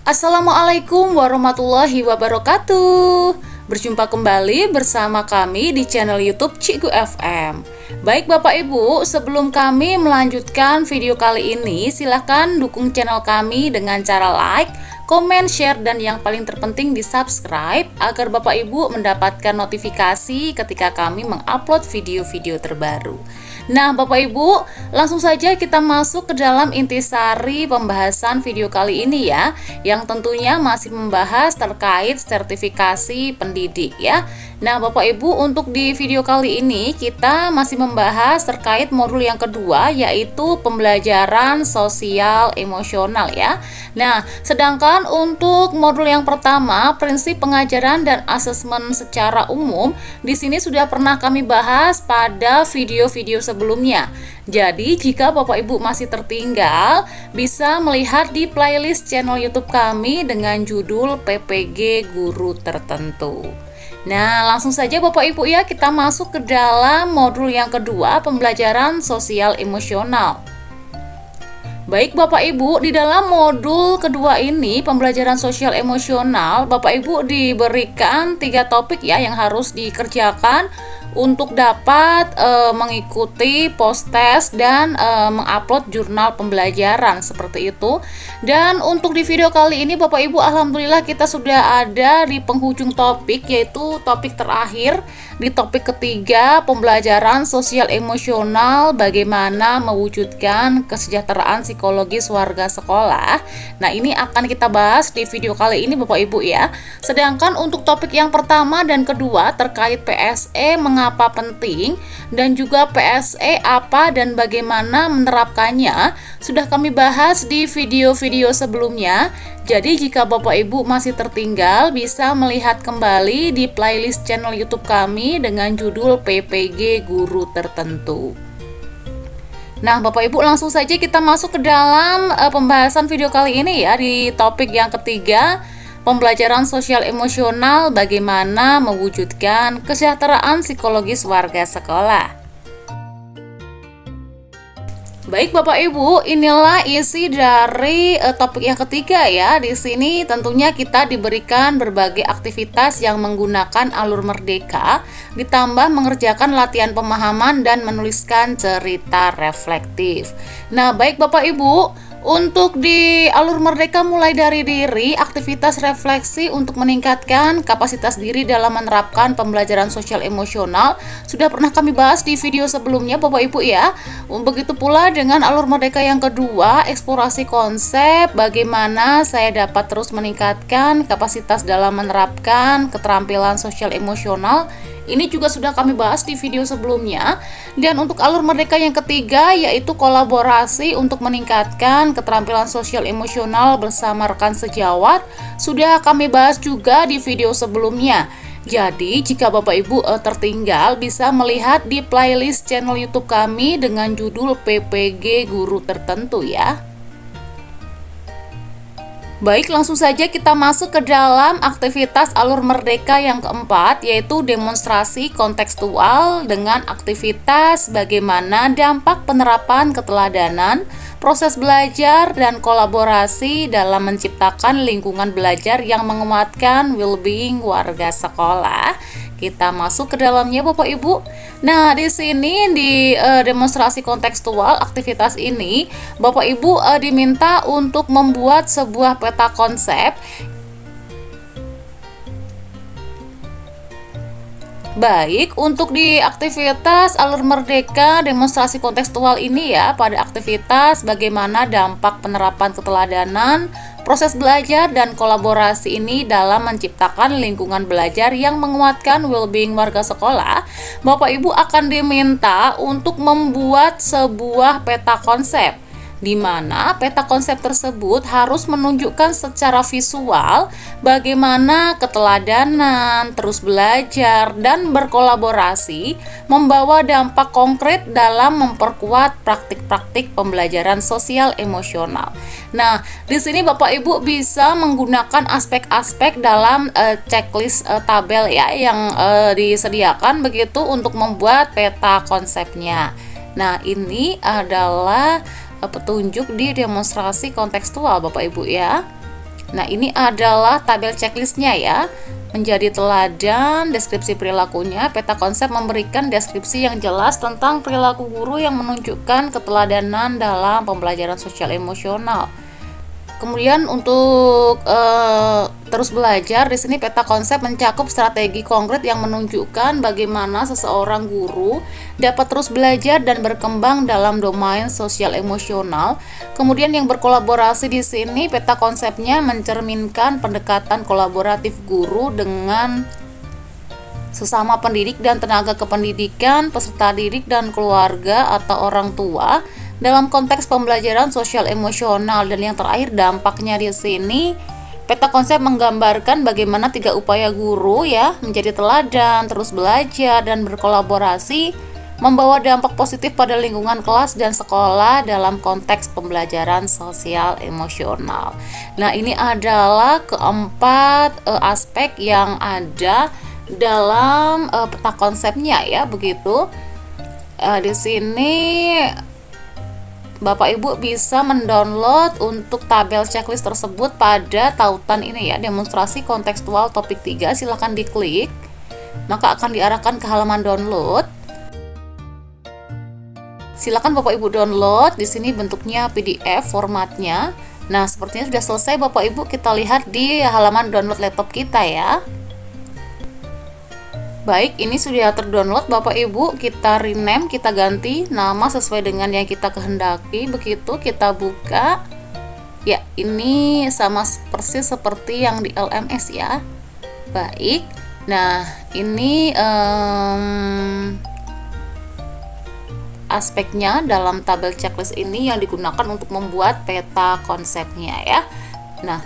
Assalamualaikum warahmatullahi wabarakatuh. Berjumpa kembali bersama kami di channel YouTube Cikgu FM. Baik Bapak Ibu, sebelum kami melanjutkan video kali ini, silahkan dukung channel kami dengan cara like, komen, share, dan yang paling terpenting di subscribe agar Bapak Ibu mendapatkan notifikasi ketika kami mengupload video-video terbaru. Nah Bapak Ibu, langsung saja kita masuk ke dalam intisari pembahasan video kali ini ya, yang tentunya masih membahas terkait sertifikasi pendidik ya. Nah Bapak Ibu, untuk di video kali ini kita masih membahas terkait modul yang kedua, yaitu pembelajaran sosial emosional ya. Nah, sedangkan untuk modul yang pertama, prinsip pengajaran dan asesmen secara umum, di sini sudah pernah kami bahas pada video-video sebelumnya. Jadi, jika Bapak Ibu masih tertinggal, bisa melihat di playlist channel YouTube kami dengan judul PPG Guru Tertentu. Nah, langsung saja Bapak Ibu ya, kita masuk ke dalam modul yang kedua, pembelajaran sosial emosional. Baik Bapak Ibu, di dalam modul kedua ini, pembelajaran sosial emosional, Bapak Ibu diberikan 3 topik ya yang harus dikerjakan untuk dapat mengikuti post-test dan mengupload jurnal pembelajaran seperti itu. Dan untuk di video kali ini Bapak Ibu, alhamdulillah kita sudah ada di penghujung topik, yaitu topik terakhir di topik ketiga, pembelajaran sosial emosional, bagaimana mewujudkan kesejahteraan psikologis warga sekolah. Nah, ini akan kita bahas di video kali ini Bapak Ibu ya. Sedangkan untuk topik yang pertama dan kedua terkait PSE mengapa penting dan juga PSE apa dan bagaimana menerapkannya sudah kami bahas di video-video sebelumnya. Jadi jika Bapak Ibu masih tertinggal, bisa melihat kembali di playlist channel YouTube kami dengan judul PPG Guru Tertentu. Nah Bapak Ibu, langsung saja kita masuk ke dalam pembahasan video kali ini ya, di topik yang ketiga, pembelajaran sosial emosional, bagaimana mewujudkan kesejahteraan psikologis warga sekolah. Baik Bapak Ibu, inilah isi dari topik yang ketiga ya. Di sini tentunya kita diberikan berbagai aktivitas yang menggunakan alur merdeka, ditambah mengerjakan latihan pemahaman dan menuliskan cerita reflektif. Nah, baik Bapak Ibu, untuk di alur merdeka mulai dari diri, aktivitas refleksi untuk meningkatkan kapasitas diri dalam menerapkan pembelajaran sosial emosional sudah pernah kami bahas di video sebelumnya Bapak Ibu ya. Begitu pula dengan alur merdeka yang kedua, eksplorasi konsep, bagaimana saya dapat terus meningkatkan kapasitas dalam menerapkan keterampilan sosial emosional. Ini juga sudah kami bahas di video sebelumnya. Dan untuk alur merdeka yang ketiga, yaitu kolaborasi untuk meningkatkan keterampilan sosial emosional bersama rekan sejawat, sudah kami bahas juga di video sebelumnya. Jadi jika Bapak Ibu tertinggal, bisa melihat di playlist channel YouTube kami dengan judul PPG Guru Tertentu ya. Baik, langsung saja kita masuk ke dalam aktivitas alur merdeka yang keempat, yaitu demonstrasi kontekstual dengan aktivitas bagaimana dampak penerapan keteladanan, proses belajar, dan kolaborasi dalam menciptakan lingkungan belajar yang menguatkan well-being warga sekolah. Kita masuk ke dalamnya Bapak Ibu. Nah, di sini di demonstrasi kontekstual aktivitas ini, Bapak Ibu diminta untuk membuat sebuah peta konsep. Baik, untuk di aktivitas alur merdeka demonstrasi kontekstual ini ya, pada aktivitas bagaimana dampak penerapan keteladanan, proses belajar dan kolaborasi ini dalam menciptakan lingkungan belajar yang menguatkan well-being warga sekolah, Bapak Ibu akan diminta untuk membuat sebuah peta konsep, di mana peta konsep tersebut harus menunjukkan secara visual bagaimana keteladanan, terus belajar, dan berkolaborasi membawa dampak konkret dalam memperkuat praktik-praktik pembelajaran sosial emosional. Nah, di sini Bapak Ibu bisa menggunakan aspek-aspek dalam checklist tabel ya yang disediakan begitu untuk membuat peta konsepnya. Nah, ini adalah petunjuk di demonstrasi kontekstual Bapak Ibu ya. Nah, ini adalah tabel checklistnya ya. Menjadi teladan, deskripsi perilakunya, peta konsep memberikan deskripsi yang jelas tentang perilaku guru yang menunjukkan keteladanan dalam pembelajaran sosial emosional. Kemudian untuk terus belajar, di sini peta konsep mencakup strategi konkret yang menunjukkan bagaimana seseorang guru dapat terus belajar dan berkembang dalam domain sosial emosional. Kemudian yang berkolaborasi di sini, peta konsepnya mencerminkan pendekatan kolaboratif guru dengan sesama pendidik dan tenaga kependidikan, peserta didik dan keluarga atau orang tua dalam konteks pembelajaran sosial emosional. Dan yang terakhir, dampaknya di sini peta konsep menggambarkan bagaimana 3 upaya guru ya menjadi teladan, terus belajar dan berkolaborasi membawa dampak positif pada lingkungan kelas dan sekolah dalam konteks pembelajaran sosial emosional. Nah, ini adalah keempat aspek yang ada dalam peta konsepnya ya, begitu. Di sini Bapak Ibu bisa mendownload untuk tabel checklist tersebut pada tautan ini ya, demonstrasi kontekstual topik 3. Silahkan diklik, maka akan diarahkan ke halaman download. Silakan Bapak Ibu download. Di sini bentuknya PDF formatnya. Nah, sepertinya sudah selesai Bapak Ibu. Kita lihat di halaman download laptop kita ya. Baik, ini sudah terdownload Bapak Ibu. Kita rename, kita ganti nama sesuai dengan yang kita kehendaki. Begitu kita buka. Ya, ini sama persis seperti yang di LMS ya. Baik. Nah, ini aspeknya dalam tabel checklist ini yang digunakan untuk membuat peta konsepnya ya. Nah,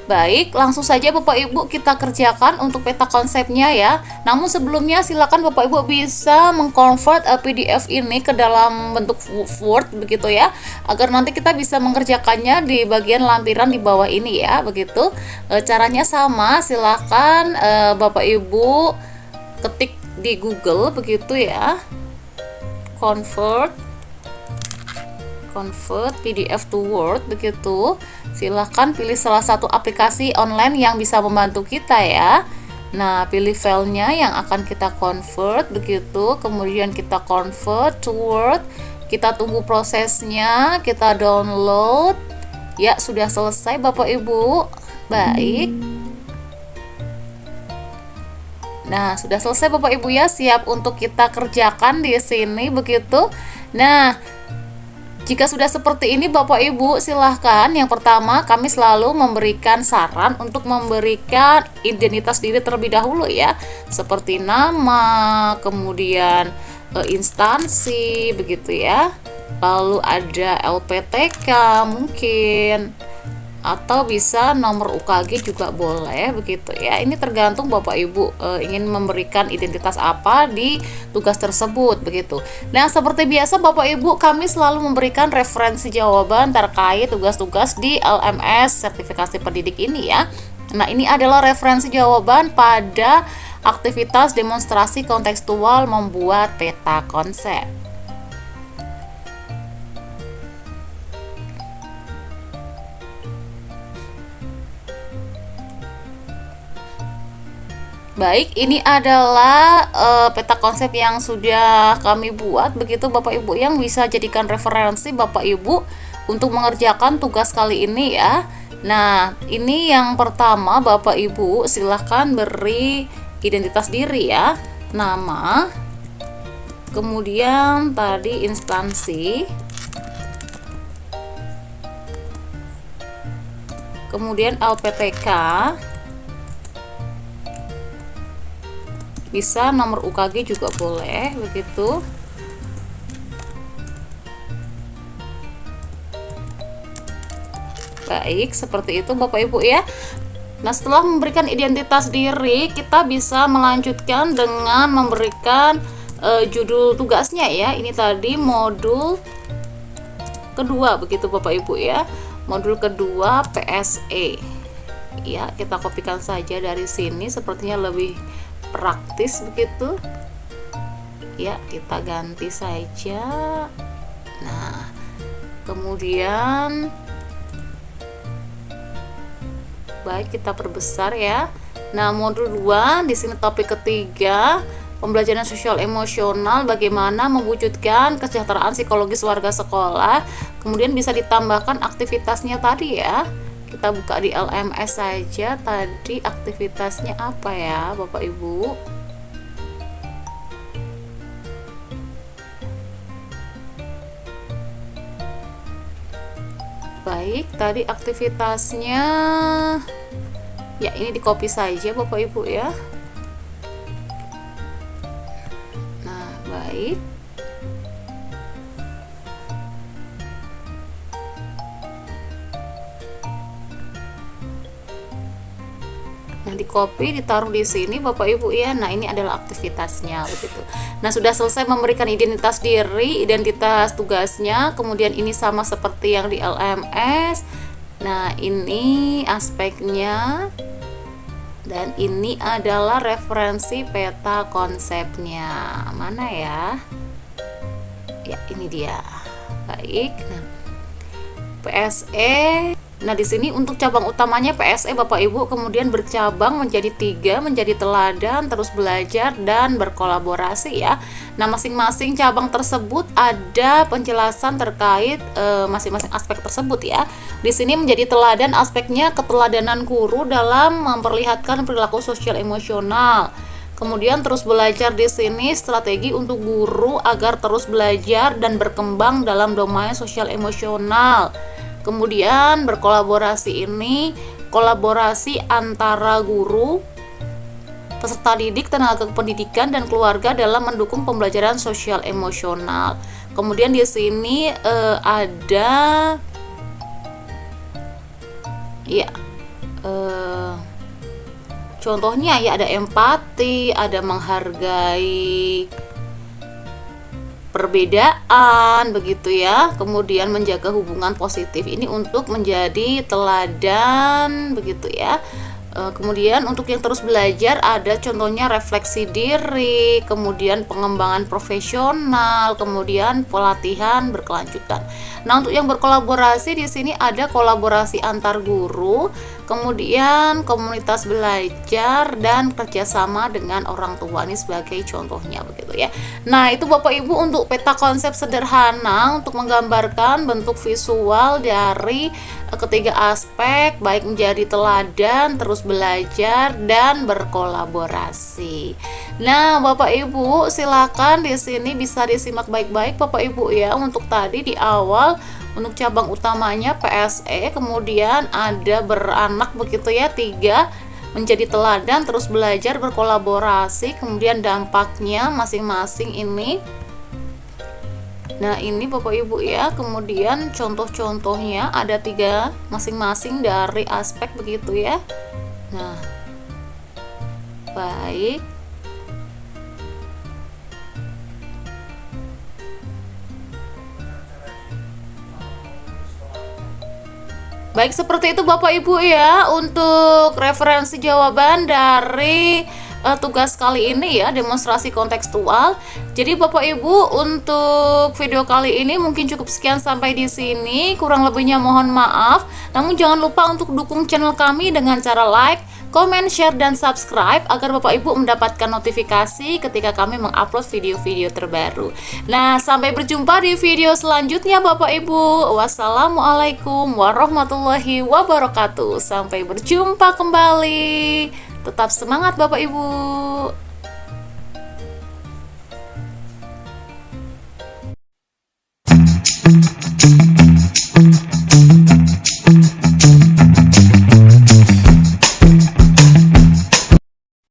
baik, langsung saja Bapak Ibu kita kerjakan untuk peta konsepnya ya. Namun sebelumnya silakan Bapak Ibu bisa mengconvert PDF ini ke dalam bentuk Word begitu ya, agar nanti kita bisa mengerjakannya di bagian lampiran di bawah ini ya, begitu. Caranya sama, silakan Bapak Ibu ketik di Google begitu ya. Convert PDF to Word begitu. Silahkan pilih salah satu aplikasi online yang bisa membantu kita ya. Nah, pilih filenya yang akan kita convert begitu. Kemudian kita convert to Word. Kita tunggu prosesnya, kita download. Ya, sudah selesai Bapak Ibu. Baik. Nah, sudah selesai Bapak Ibu ya, siap untuk kita kerjakan di sini begitu. Nah, jika sudah seperti ini Bapak Ibu, silahkan yang pertama kami selalu memberikan saran untuk memberikan identitas diri terlebih dahulu ya, seperti nama, kemudian instansi begitu ya, lalu ada LPTK mungkin, atau bisa nomor UKG juga boleh begitu ya. Ini tergantung Bapak Ibu ingin memberikan identitas apa di tugas tersebut begitu. Nah, seperti biasa Bapak Ibu, kami selalu memberikan referensi jawaban terkait tugas-tugas di LMS sertifikasi pendidik ini ya. Nah, ini adalah referensi jawaban pada aktivitas demonstrasi kontekstual membuat peta konsep. Baik, ini adalah peta konsep yang sudah kami buat begitu Bapak Ibu, yang bisa jadikan referensi Bapak Ibu untuk mengerjakan tugas kali ini ya. Nah, ini yang pertama Bapak Ibu silahkan beri identitas diri ya. Nama, kemudian tadi instansi, kemudian LPTK, bisa nomor UKG juga boleh begitu. Baik, seperti itu Bapak Ibu ya. Nah, setelah memberikan identitas diri, kita bisa melanjutkan dengan memberikan judul tugasnya ya. Ini tadi modul kedua begitu Bapak Ibu ya. Modul kedua PSE. Ya, kita kopikan saja dari sini, sepertinya lebih praktis begitu ya, kita ganti saja. Nah, kemudian Baik, kita perbesar ya. Nah, modul 2 di sini topik ketiga, pembelajaran sosial emosional, bagaimana mewujudkan kesejahteraan psikologis warga sekolah. Kemudian bisa ditambahkan aktivitasnya tadi ya. Kita buka di LMS saja, tadi aktivitasnya apa ya Bapak Ibu? Baik, tadi aktivitasnya ya, ini di copy saja Bapak Ibu ya. Nah, baik. Nah, di copy, ditaruh di sini Bapak Ibu ya. Nah, ini adalah aktivitasnya begitu. Nah, sudah selesai memberikan identitas diri, identitas tugasnya. Kemudian ini sama seperti yang di LMS. Nah, ini aspeknya. Dan ini adalah referensi peta konsepnya. Mana ya? Ya, ini dia. Baik. Nah, PSE. Nah, di sini untuk cabang utamanya PSE Bapak Ibu, kemudian bercabang menjadi 3, menjadi teladan, terus belajar dan berkolaborasi ya. Nah, masing-masing cabang tersebut ada penjelasan terkait masing-masing aspek tersebut ya. Di sini menjadi teladan, aspeknya keteladanan guru dalam memperlihatkan perilaku sosial emosional. Kemudian terus belajar di sini strategi untuk guru agar terus belajar dan berkembang dalam domain sosial emosional. Kemudian berkolaborasi ini kolaborasi antara guru, peserta didik, tenaga pendidikan dan keluarga dalam mendukung pembelajaran sosial emosional. Kemudian di sini ada ya contohnya ya, ada empati, ada menghargai perbedaan begitu ya, kemudian menjaga hubungan positif, ini untuk menjadi teladan begitu ya. Kemudian untuk yang terus belajar ada contohnya refleksi diri, kemudian pengembangan profesional, kemudian pelatihan berkelanjutan. Nah, untuk yang berkolaborasi di sini ada kolaborasi antar guru, kemudian komunitas belajar dan kerjasama dengan orang tua, ini sebagai contohnya begitu ya. Nah, itu Bapak Ibu untuk peta konsep sederhana untuk menggambarkan bentuk visual dari ketiga aspek, baik menjadi teladan, terus belajar dan berkolaborasi. Nah, Bapak Ibu silakan di sini bisa disimak baik-baik Bapak Ibu ya. Untuk tadi di awal untuk cabang utamanya PSE, kemudian ada beranak begitu ya, 3, menjadi teladan, terus belajar, berkolaborasi, kemudian dampaknya masing-masing ini. Nah, ini Bapak Ibu ya, kemudian contoh-contohnya ada 3 masing-masing dari aspek begitu ya. Nah, baik. Baik, seperti itu Bapak Ibu ya untuk referensi jawaban dari tugas kali ini ya, demonstrasi kontekstual. Jadi Bapak Ibu untuk video kali ini mungkin cukup sekian sampai di sini. Kurang lebihnya mohon maaf. Namun jangan lupa untuk dukung channel kami dengan cara like, komen, share, dan subscribe agar Bapak Ibu mendapatkan notifikasi ketika kami mengupload video-video terbaru. Nah, sampai berjumpa di video selanjutnya Bapak Ibu. Wassalamualaikum warahmatullahi wabarakatuh. Sampai berjumpa kembali. Tetap semangat Bapak Ibu.